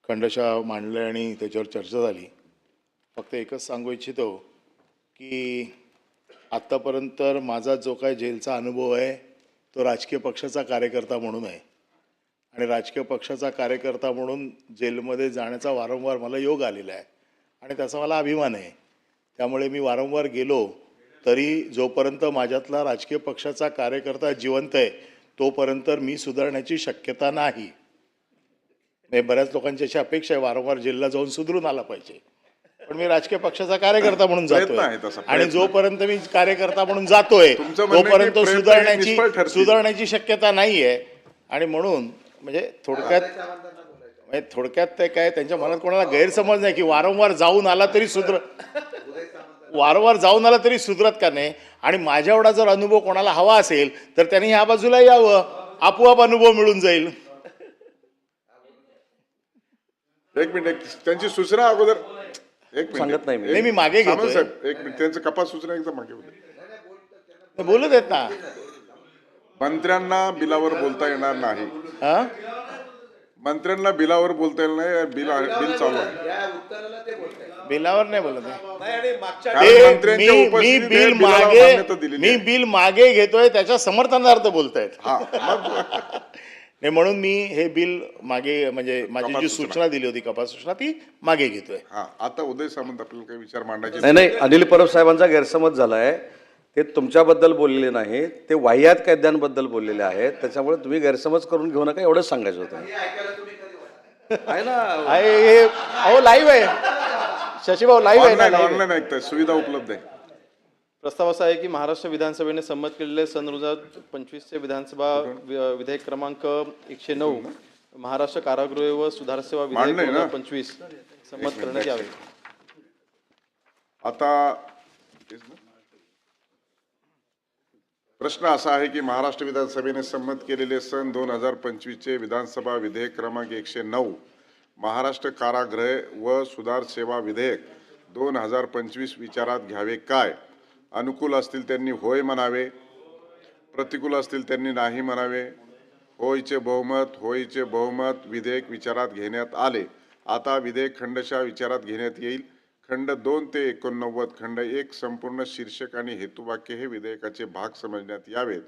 खंडशः मांडले आणि त्याच्यावर चर्चा झाली. फक्त एकच सांगू इच्छितो की आत्तापर्यंत माझा जो काय जेलचा अनुभव आहे तो राजकीय पक्षाचा कार्यकर्ता म्हणून आहे आणि राजकीय पक्षाचा कार्यकर्ता म्हणून जेलमध्ये जाण्याचा वारंवार मला योग आलेला आहे आणि त्याचा मला अभिमान आहे. त्यामुळे मी वारंवार गेलो तरी जोपर्यंत माझ्यातला राजकीय पक्षाचा कार्यकर्ता जिवंत आहे तोपर्यंत मी सुधारण्याची शक्यता नाही. बऱ्याच लोकांची अशी अपेक्षा आहे वारंवार जेलला जाऊन सुधरून आला पाहिजे, पण मी राजकीय पक्षाचा कार्यकर्ता म्हणून जातोय आणि जोपर्यंत मी कार्यकर्ता म्हणून जातोय तोपर्यंत सुधारण्याची शक्यता नाही आहे. आणि म्हणून म्हणजे थोडक्यात ते काय त्यांच्या मनात कोणाला गैरसमज नाही की वारंवार जाऊन आला तरी सुधरत का नाही. आणि माझ्या एवढा जर अनुभव कोणाला हवा असेल तर त्यांनी ह्या बाजूला यावं, आपोआप अनुभव मिळून जाईल. एक मिनिट, त्यांची सूचना अगोदर एक सांगत नाही मी मागे घेतो. एक मिनिट, त्यांचं कपात सूचना एकदा मागे बोलू देत ना. मंत्र्यांना बिलावर बोलता येणार नाही. मंत्र्यांना बिलावर बोलता येणार नाही. बिल चालू आहे. बिलावर नाही बोलत मी बिल मागे घेतोय त्याच्या समर्थनार्थ बोलतायत. नाही म्हणून मी हे बिल मागे म्हणजे माझी जी सूचना दिली होती कपात सूचना ती मागे घेतोय. आता उदय सामंत आपल्याला काही विचार मांडायचे नाही. अनिल परब साहेबांचा गैरसमज झालाय. ते तुमच्याबद्दल बोललेले नाही, ते वाह्यात कायद्यांबद्दल बोललेले आहेत. त्याच्यामुळे तुम्ही गैरसमज करून घेऊ नका एवढंच सांगायचं होतं. आहे ना, अहो लाईव्ह आहे शशीभाऊ, लाईव्ह आहे ना. ऑनलाईन ऐकताय, सुविधा उपलब्ध आहे. प्रस्ताव असा आहे की महाराष्ट्र विधानसभेने संमत केलेले सन 2025चे विधानसभा विधेयक क्रमांक 109 महाराष्ट्र कारागृह व सुधार सेवा विधेयक 2025 संमत करण्यात यावे. आता प्रश्न असा आहे की महाराष्ट्र विधानसभेने संमत केलेले सन 2025चे विधानसभा विधेयक क्रमांक 109 महाराष्ट्र कारागृह व सुधार सेवा विधेयक 2025 विचारात घ्यावे काय? अनुकूल असतील त्यांनी होय म्हणावे, प्रतिकूल असतील त्यांनी नाही म्हणावे. होयचे बहुमत विधेयक विचारात घेण्यात आले. आता विधेयक खंडशः विचारात घेण्यात येईल. खंड 2 ते 89, खंड 1 संपूर्ण शीर्षक आणि हेतुवाक्य हे विधेयकाचे भाग समजण्यात यावेत.